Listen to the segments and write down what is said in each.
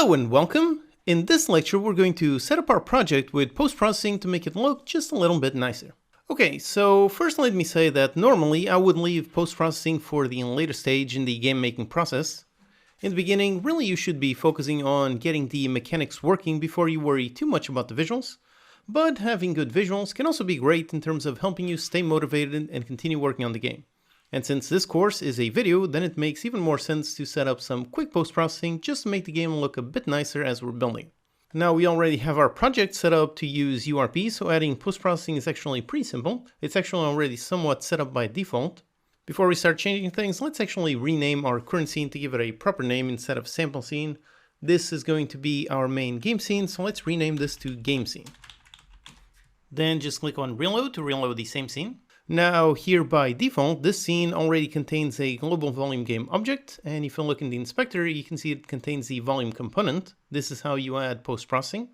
Hello and welcome! In this lecture we're going to set up our project with post-processing to make it look just a little bit nicer. Okay, so first let me say that normally I would leave post-processing for the later stage in the game making process. In the beginning, really you should be focusing on getting the mechanics working before you worry too much about the visuals. But having good visuals can also be great in terms of helping you stay motivated and continue working on the game. And since this course is a video, then it makes even more sense to set up some quick post-processing just to make the game look a bit nicer as we're building. Now we already have our project set up to use URP, so adding post-processing is actually pretty simple. It's actually already somewhat set up by default. Before we start changing things, let's actually rename our current scene to give it a proper name instead of sample scene. This is going to be our main game scene, so let's rename this to game scene. Then just click on reload to reload the same scene. Now here by default, this scene already contains a global volume game object, and if you look in the inspector, you can see it contains the volume component. This is how you add post-processing.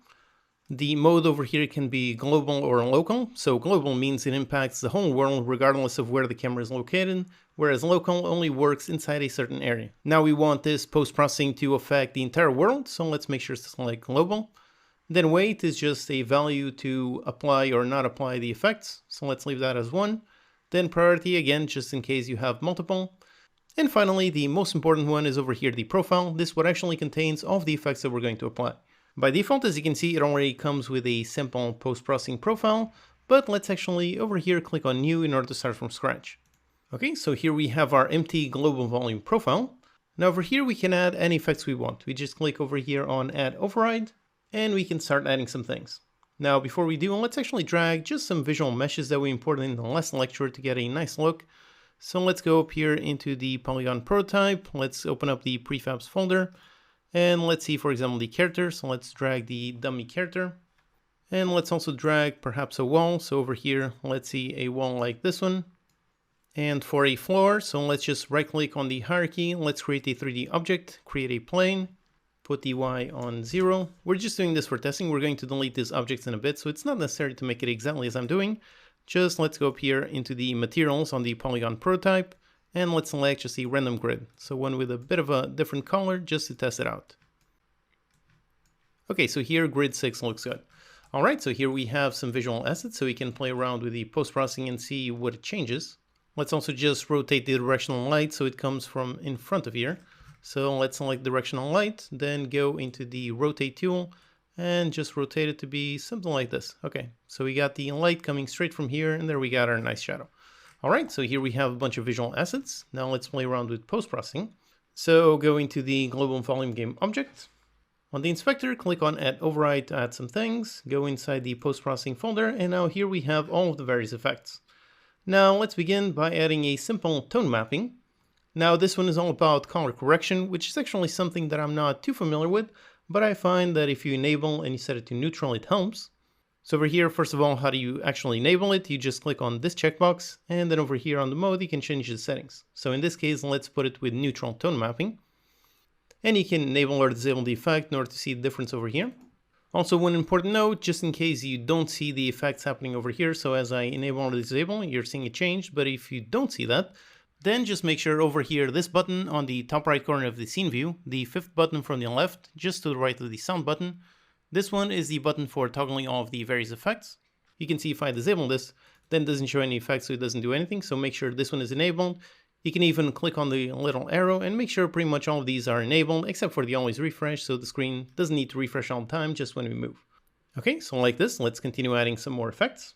The mode over here can be global or local. So global means it impacts the whole world regardless of where the camera is located, whereas local only works inside a certain area. Now we want this post-processing to affect the entire world, so let's make sure to select global. Then weight is just a value to apply or not apply the effects, so let's leave that as 1. Then priority, again, just in case you have multiple. And finally, the most important one is over here, the profile. This what actually contains all of the effects that we're going to apply. By default, as you can see, it already comes with a simple post-processing profile, but let's actually over here click on new in order to start from scratch. Okay, so here we have our empty global volume profile. Now over here we can add any effects we want. We just click over here on add override, and we can start adding some things. Now before we do, let's actually drag just some visual meshes that we imported in the last lecture to get a nice look. So let's go up here into the polygon prototype, let's open up the prefabs folder, and let's see, for example, the character. So let's drag the dummy character, and let's also drag perhaps a wall. So over here, let's see a wall like this one. And for a floor, so let's just right click on the hierarchy, let's create a 3D object, create a plane, put the Y on 0. We're just doing this for testing. We're going to delete these objects in a bit, so it's not necessary to make it exactly as I'm doing. Just let's go up here into the materials on the polygon prototype, and let's select just a random grid. So one with a bit of a different color just to test it out. Okay, so here grid 6 looks good. All right, so here we have some visual assets, so we can play around with the post-processing and see what it changes. Let's also just rotate the directional light so it comes from in front of here. So let's select directional light, then go into the rotate tool and just rotate it to be something like this. Okay, so we got the light coming straight from here, and there we got our nice shadow. All right, so here we have a bunch of visual assets. Now let's play around with post-processing. So go into the global volume game object. On the inspector, click on add override to add some things. Go inside the post-processing folder, and now here we have all of the various effects. Now let's begin by adding a simple tone mapping. Now this one is all about color correction, which is actually something that I'm not too familiar with, but I find that if you enable and you set it to neutral, it helps. So over here, first of all, how do you actually enable it? You just click on this checkbox, and then over here on the mode, you can change the settings. So in this case, let's put it with neutral tone mapping. And you can enable or disable the effect in order to see the difference over here. Also, one important note, just in case you don't see the effects happening over here, so as I enable or disable, you're seeing it change, but if you don't see that, then just make sure over here, this button on the top right corner of the scene view, the 5th button from the left, just to the right of the sound button, this one is the button for toggling all of the various effects. You can see if I disable this, then it doesn't show any effects, so it doesn't do anything, so make sure this one is enabled. You can even click on the little arrow and make sure pretty much all of these are enabled, except for the always refresh, so the screen doesn't need to refresh all the time, just when we move. Okay, so like this, let's continue adding some more effects.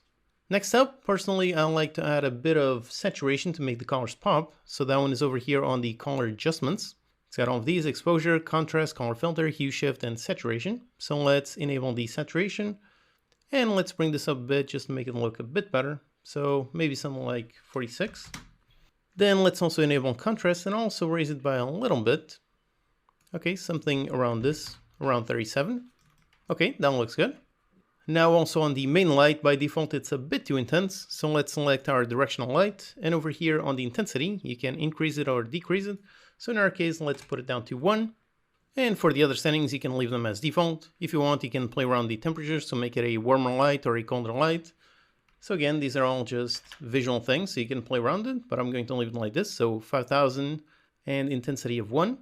Next up, personally, I like to add a bit of saturation to make the colors pop. So that one is over here on the color adjustments. It's got all of these: exposure, contrast, color filter, hue shift, and saturation. So let's enable the saturation. And let's bring this up a bit just to make it look a bit better. So maybe something like 46. Then let's also enable contrast and also raise it by a little bit. Okay, something around this, around 37. Okay, that looks good. Now also on the main light, by default it's a bit too intense, so let's select our directional light, and over here on the intensity you can increase it or decrease it. So in our case, let's put it down to 1, and for the other settings you can leave them as default. If you want, you can play around the temperature, so make it a warmer light or a colder light. So again, these are all just visual things, so you can play around it, but I'm going to leave it like this, so 5000 and intensity of 1.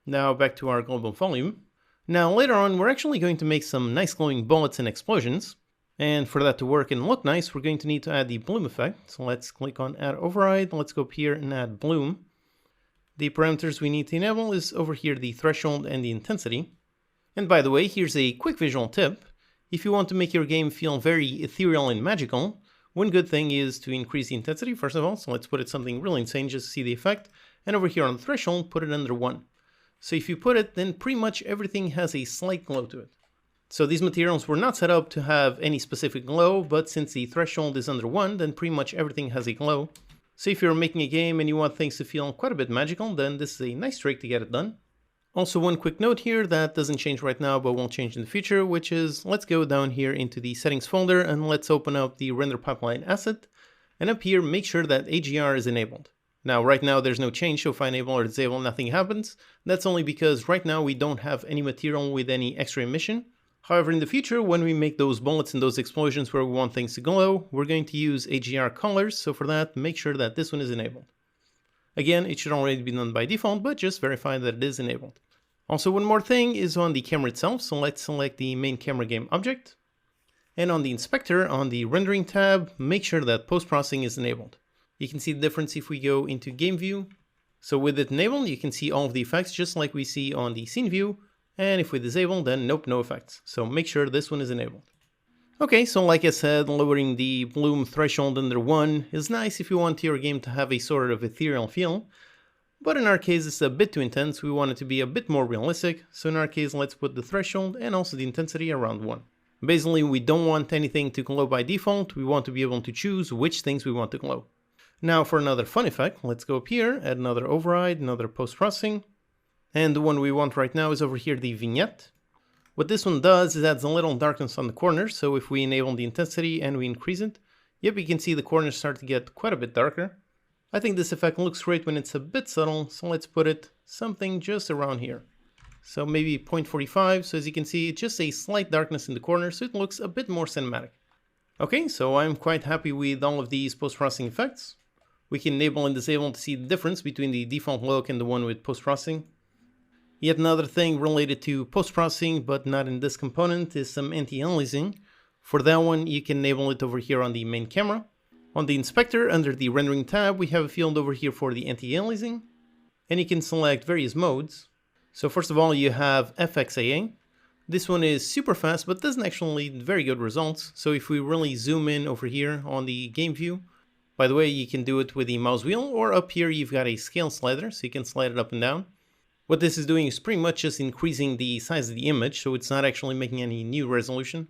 Now back to our global volume. Now later on, we're actually going to make some nice glowing bullets and explosions. And for that to work and look nice, we're going to need to add the bloom effect. So let's click on add override. Let's go up here and add bloom. The parameters we need to enable is over here the threshold and the intensity. And by the way, here's a quick visual tip. If you want to make your game feel very ethereal and magical, one good thing is to increase the intensity first of all. So let's put it something really insane just to see the effect. And over here on the threshold, put it under 1. So if you put it, then pretty much everything has a slight glow to it. So these materials were not set up to have any specific glow, but since the threshold is under 1, then pretty much everything has a glow. So if you're making a game and you want things to feel quite a bit magical, then this is a nice trick to get it done. Also, one quick note here that doesn't change right now but won't change in the future, which is let's go down here into the settings folder and let's open up the render pipeline asset. And up here, make sure that AGR is enabled. Now, right now there's no change, so if I enable or disable, nothing happens. That's only because right now we don't have any material with any extra emission. However, in the future, when we make those bullets and those explosions where we want things to glow, we're going to use AGR colors, so for that, make sure that this one is enabled. Again, it should already be done by default, but just verify that it is enabled. Also, one more thing is on the camera itself, so let's select the main camera game object. And on the inspector, on the rendering tab, make sure that post-processing is enabled. You can see the difference if we go into game view. So with it enabled, you can see all of the effects just like we see on the scene view. And if we disable, then nope, no effects. So make sure this one is enabled. Okay, so like I said, lowering the bloom threshold under 1 is nice if you want your game to have a sort of ethereal feel. But in our case, it's a bit too intense. We want it to be a bit more realistic. So in our case, let's put the threshold and also the intensity around 1. Basically, we don't want anything to glow by default. We want to be able to choose which things we want to glow. Now for another fun effect, let's go up here, add another override, another post-processing. And the one we want right now is over here, the vignette. What this one does is adds a little darkness on the corners, so if we enable the intensity and we increase it, yep, you can see the corners start to get quite a bit darker. I think this effect looks great when it's a bit subtle, so let's put it something just around here. So maybe 0.45, so as you can see, just a slight darkness in the corner, so it looks a bit more cinematic. Okay, so I'm quite happy with all of these post-processing effects. We can enable and disable to see the difference between the default look and the one with post-processing. Yet another thing related to post-processing, but not in this component, is some anti-aliasing. For that one, you can enable it over here on the main camera. On the inspector, under the rendering tab, we have a field over here for the anti-aliasing. And you can select various modes. So first of all, you have FXAA. This one is super fast, but doesn't actually lead very good results. So if we really zoom in over here on the game view, by the way, you can do it with the mouse wheel, or up here you've got a scale slider, so you can slide it up and down. What this is doing is pretty much just increasing the size of the image, so it's not actually making any new resolution.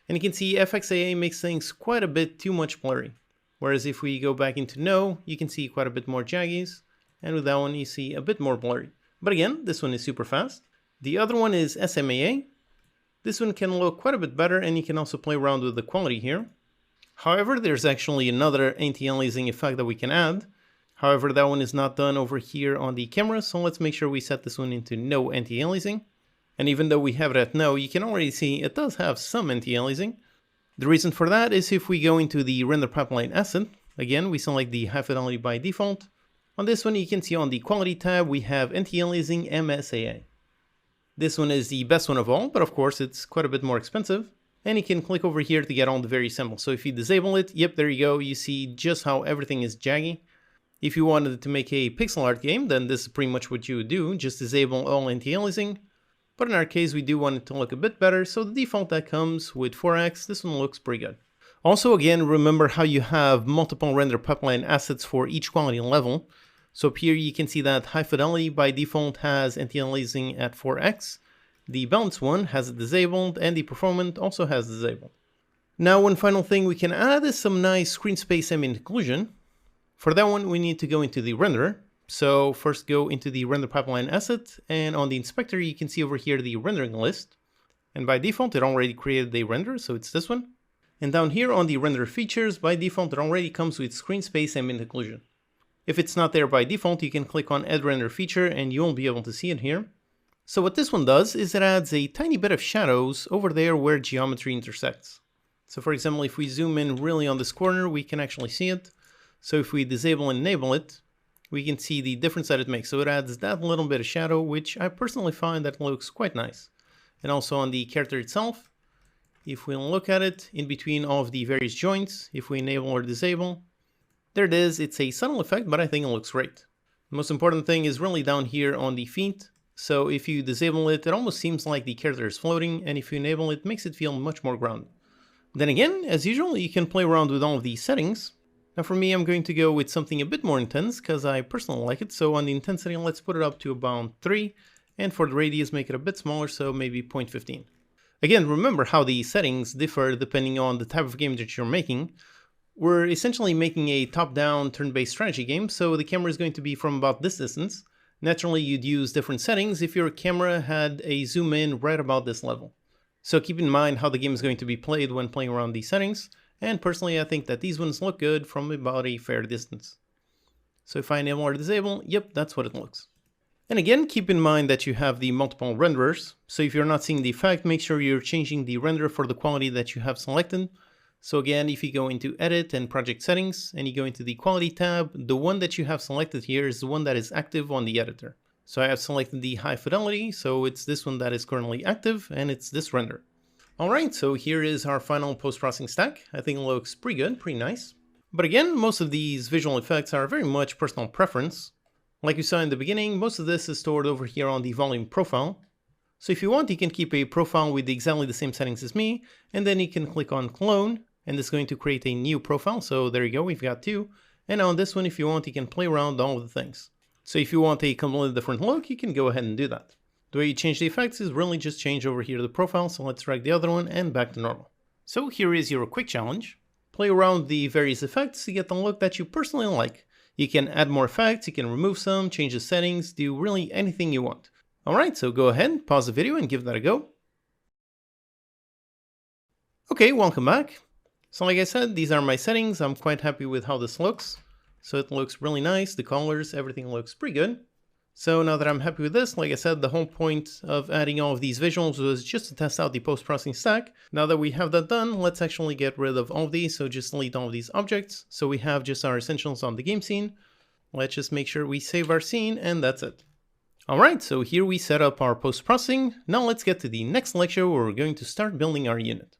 And you can see FXAA makes things quite a bit too much blurry. Whereas if we go back into no, you can see quite a bit more jaggies, and with that one you see a bit more blurry. But again, this one is super fast. The other one is SMAA. This one can look quite a bit better, and you can also play around with the quality here. However, there's actually another anti-aliasing effect that we can add. However, that one is not done over here on the camera, so let's make sure we set this one into no anti-aliasing. And even though we have it at no, you can already see it does have some anti-aliasing. The reason for that is if we go into the render pipeline asset, again, we select the high fidelity by default. On this one, you can see on the quality tab, we have anti-aliasing MSAA. This one is the best one of all, but of course it's quite a bit more expensive. And you can click over here to get all the various samples. So if you disable it, yep, there you go. You see just how everything is jaggy. If you wanted to make a pixel art game, then this is pretty much what you would do. Just disable all anti-aliasing. But in our case, we do want it to look a bit better. So the default that comes with 4x, this one looks pretty good. Also, again, remember how you have multiple render pipeline assets for each quality level. So up here, you can see that high fidelity by default has anti-aliasing at 4x. The balance one has it disabled, and the performant also has disabled. Now, one final thing we can add is some nice screen space ambient occlusion. For that one, we need to go into the renderer. So first go into the render pipeline asset, and on the inspector, you can see over here the rendering list. And by default, it already created a render, so it's this one. And down here on the render features, by default, it already comes with screen space ambient occlusion. If it's not there by default, you can click on add render feature and you won't be able to see it here. So what this one does is it adds a tiny bit of shadows over there where geometry intersects. So for example, if we zoom in really on this corner, we can actually see it. So if we disable and enable it, we can see the difference that it makes. So it adds that little bit of shadow, which I personally find that looks quite nice. and also on the character itself. If we look at it in between all of the various joints, if we enable or disable, there it is. It's a subtle effect, but I think it looks great. The most important thing is really down here on the feet. So if you disable it, it almost seems like the character is floating, and if you enable it, it makes it feel much more grounded. Then again, as usual, you can play around with all of these settings. Now for me, I'm going to go with something a bit more intense, because I personally like it. So on the intensity, let's put it up to about 3, and for the radius, make it a bit smaller, so maybe 0.15. Again, remember how the settings differ depending on the type of game that you're making. We're essentially making a top-down turn-based strategy game, so the camera is going to be from about this distance. Naturally, you'd use different settings if your camera had a zoom in right about this level. So keep in mind how the game is going to be played when playing around these settings, and personally I think that these ones look good from about a fair distance. So if I enable or disable, yep, that's what it looks. And again, keep in mind that you have the multiple renderers, so if you're not seeing the effect, make sure you're changing the render for the quality that you have selected. So again, if you go into Edit and Project Settings, and you go into the Quality tab, the one that you have selected here is the one that is active on the editor. So I have selected the High Fidelity, so it's this one that is currently active, and it's this render. Alright, so here is our final post-processing stack. I think it looks pretty good, pretty nice. But again, most of these visual effects are very much personal preference. Like you saw in the beginning, most of this is stored over here on the volume profile. So if you want, you can keep a profile with exactly the same settings as me, and then you can click on Clone, and it's going to create a new profile. So there you go, we've got 2. And on this one, if you want, you can play around all of the things. So if you want a completely different look, you can go ahead and do that. The way you change the effects is really just change over here the profile, so let's drag the other one and back to normal. So here is your quick challenge. Play around the various effects to get the look that you personally like. You can add more effects, you can remove some, change the settings, do really anything you want. Alright, so go ahead, pause the video and give that a go. Okay, welcome back. So like I said, these are my settings. I'm quite happy with how this looks. So it looks really nice, the colors, everything looks pretty good. So now that I'm happy with this, like I said, the whole point of adding all of these visuals was just to test out the post-processing stack. Now that we have that done, let's actually get rid of all of these, so just delete all of these objects. So we have just our essentials on the game scene. Let's just make sure we save our scene, and that's it. Alright, so here we set up our post-processing. Now let's get to the next lecture where we're going to start building our unit.